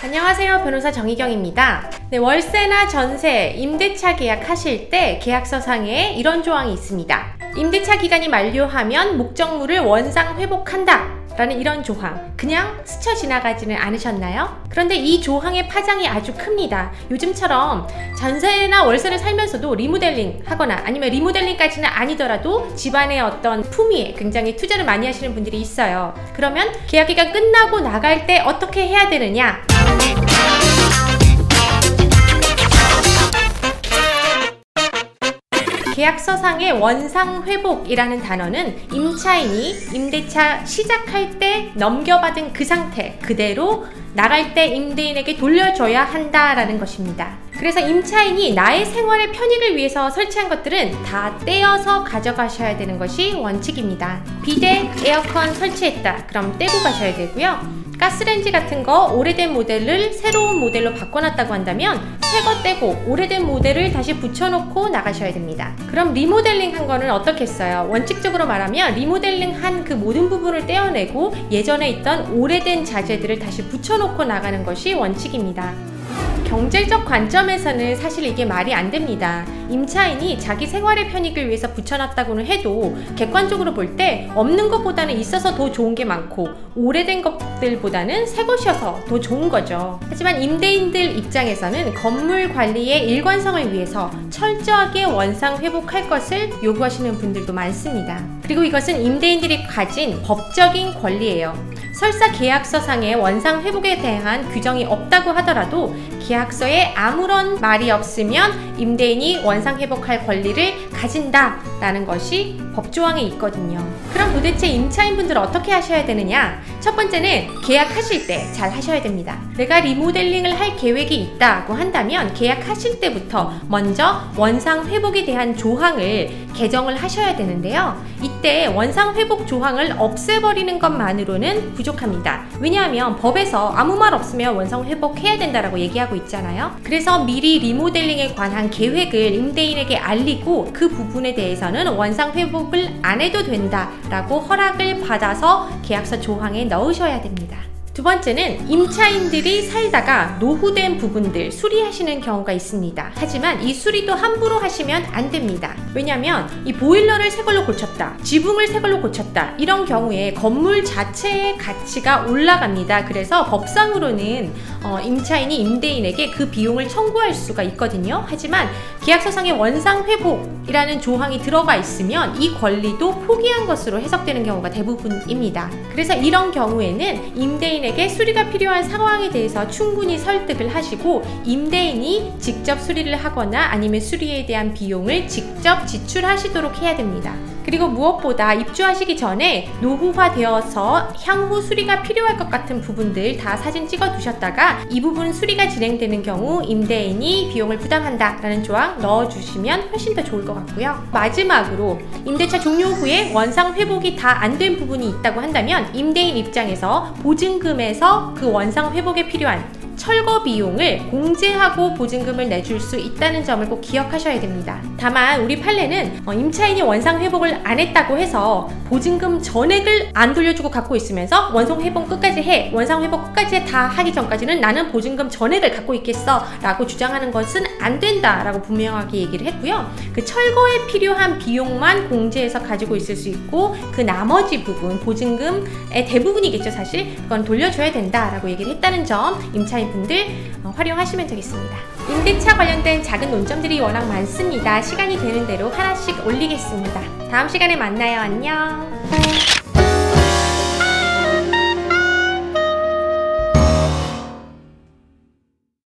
안녕하세요. 변호사 정희경입니다. 월세나 전세, 임대차 계약하실 때 계약서상에 이런 조항이 있습니다. 임대차 기간이 만료하면 목적물을 원상 회복한다 라는 이런 조항, 그냥 스쳐 지나가지는 않으셨나요? 그런데 이 조항의 파장이 아주 큽니다. 요즘처럼 전세나 월세를 살면서도 리모델링 하거나 아니면 리모델링까지는 아니더라도 집안의 어떤 품위에 굉장히 투자를 많이 하시는 분들이 있어요. 그러면 계약기간 끝나고 나갈 때 어떻게 해야 되느냐? 계약서상의 원상회복이라는 단어는 임차인이 임대차 시작할 때 넘겨받은 그 상태 그대로 나갈 때 임대인에게 돌려줘야 한다라는 것입니다. 그래서 임차인이 나의 생활의 편익을 위해서 설치한 것들은 다 떼어서 가져가셔야 되는 것이 원칙입니다. 비데, 에어컨 설치했다. 그럼 떼고 가셔야 되고요. 가스레인지 같은 거 오래된 모델을 새로운 모델로 바꿔놨다고 한다면 새 거 떼고 오래된 모델을 다시 붙여놓고 나가셔야 됩니다. 그럼 리모델링 한 거는 어떻겠어요? 원칙적으로 말하면 리모델링 한 그 모든 부분을 떼어내고 예전에 있던 오래된 자재들을 다시 붙여놓고 나가는 것이 원칙입니다. 경제적 관점에서는 사실 이게 말이 안 됩니다. 임차인이 자기 생활의 편익을 위해서 붙여놨다고는 해도 객관적으로 볼 때 없는 것보다는 있어서 더 좋은 게 많고 오래된 것들보다는 새 것이어서 더 좋은 거죠. 하지만 임대인들 입장에서는 건물 관리의 일관성을 위해서 철저하게 원상 회복할 것을 요구하시는 분들도 많습니다. 그리고 이것은 임대인들이 가진 법적인 권리예요. 설사 계약서상에 원상 회복에 대한 규정이 없다고 하더라도 계약서에 아무런 말이 없으면 임대인이 원상 회복할 권리를 가진다라는 것이 법조항에 있거든요. 그럼 도대체 임차인분들은 어떻게 하셔야 되느냐? 첫 번째는 계약하실 때 잘 하셔야 됩니다. 내가 리모델링을 할 계획이 있다고 한다면 계약하실 때부터 먼저 원상 회복에 대한 조항을 개정을 하셔야 되는데요. 이때 원상 회복 조항을 없애버리는 것만으로는 부족합니다. 왜냐하면 법에서 아무 말 없으면 원상 회복해야 된다라고 얘기하고 있잖아요. 그래서 미리 리모델링에 관한 계획을 임대인에게 알리고 그 부분에 대해서는 원상 회복을 안 해도 된다라고 허락을 받아서 계약서 조항에 넣으셔야 됩니다. 두 번째는 임차인들이 살다가 노후된 부분들 수리하시는 경우가 있습니다. 하지만 이 수리도 함부로 하시면 안 됩니다. 왜냐하면 이 보일러를 새 걸로 고쳤다, 지붕을 새 걸로 고쳤다, 이런 경우에 건물 자체의 가치가 올라갑니다. 그래서 법상으로는 임차인이 임대인에게 그 비용을 청구할 수가 있거든요. 하지만 계약서상의 원상 회복이라는 조항이 들어가 있으면 이 권리도 포기한 것으로 해석되는 경우가 대부분입니다. 그래서 이런 경우에는 임대인에게 수리가 필요한 상황에 대해서 충분히 설득을 하시고 임대인이 직접 수리를 하거나 아니면 수리에 대한 비용을 직접 지출하시도록 해야 됩니다. 그리고 무엇보다 입주하시기 전에 노후화되어서 향후 수리가 필요할 것 같은 부분들 다 사진 찍어 두셨다가 이 부분 수리가 진행되는 경우 임대인이 비용을 부담한다 라는 조항 넣어주시면 훨씬 더 좋을 것 같고요. 마지막으로 임대차 종료 후에 원상 회복이 다 안 된 부분이 있다고 한다면 임대인 입장에서 보증금에서 그 원상 회복에 필요한 철거 비용을 공제하고 보증금을 내줄 수 있다는 점을 꼭 기억하셔야 됩니다. 다만 우리 판례는 임차인이 원상 회복을 안 했다고 해서 보증금 전액을 안 돌려주고 갖고 있으면서 원상 회복 끝까지 해, 원상 회복 끝까지 다 하기 전까지는 나는 보증금 전액을 갖고 있겠어 라고 주장하는 것은 안 된다 라고 분명하게 얘기를 했고요. 그 철거에 필요한 비용만 공제해서 가지고 있을 수 있고 그 나머지 부분, 보증금의 대부분이겠죠 사실, 그건 돌려줘야 된다 라고 얘기를 했다는 점 임차인 분들 활용하시면 되겠습니다. 임대차 관련된 작은 논점들이 워낙 많습니다. 시간이 되는 대로 하나씩 올리겠습니다. 다음 시간에 만나요. 안녕.